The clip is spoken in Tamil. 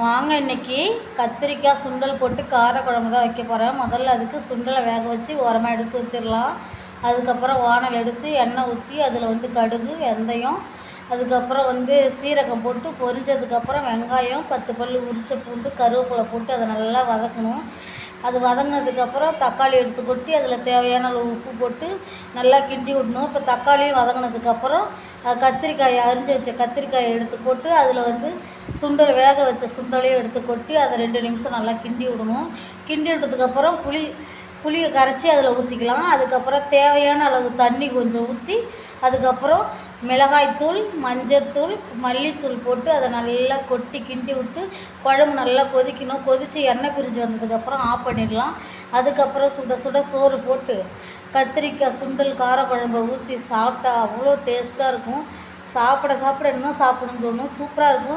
வாங்க இன்னைக்கு கத்திரிக்காய் சுண்டல் போட்டு காரக்குழம்பு தான் வைக்க போகிறேன். முதல்ல அதுக்கு சுண்டலை வேக வச்சு ஓரமாக எடுத்து வச்சிடலாம். அதுக்கப்புறம் வானல் எடுத்து எண்ணெய் ஊற்றி அதில் கடுகு, வெந்தயம், அதுக்கப்புறம் சீரகம் போட்டு பொரிஞ்சதுக்கப்புறம் வெங்காயம், 10 பல் உரிச்ச பூண்டு, கருவேப்பிலை போட்டு அதை நல்லா வதக்கணும். அது வதங்கினதுக்கப்புறம் தக்காளி எடுத்து கொட்டி அதில் தேவையான அளவு உப்பு போட்டு நல்லா கிண்டி விடணும். இப்போ தக்காளியும் வதங்கினதுக்கப்புறம் கத்திரிக்காயை அரிஞ்சு வச்ச கத்திரிக்காயை எடுத்து போட்டு அதில் சுண்டல் வேக வச்ச சுண்டலையும் எடுத்து கொட்டி அதை 2 நிமிஷம் நல்லா கிண்டி விடணும். கிண்டி விட்டதுக்கப்புறம் புளியை கரைச்சி அதில் ஊற்றிக்கலாம். அதுக்கப்புறம் தேவையான அளவு தண்ணி கொஞ்சம் ஊற்றி அதுக்கப்புறம் மிளகாய்த்தூள், மஞ்சத்தூள், மல்லித்தூள் போட்டு அதை நல்லா கொட்டி கிண்டி விட்டு குழம்பு நல்லா கொதிக்கணும். கொதித்து எண்ணெய் பிரிஞ்சு வந்ததுக்கப்புறம் ஆஃப் பண்ணிடலாம். அதுக்கப்புறம் சுட சுட சோறு போட்டு கத்திரிக்காய் சுண்டல் காரக்குழம்பை ஊற்றி சாப்பிட்டா அவ்வளோ டேஸ்ட்டாக இருக்கும். சாப்பிட சாப்பிட இன்னும் சாப்பிடணும்னு தோணும். சூப்பராக இருக்கும்.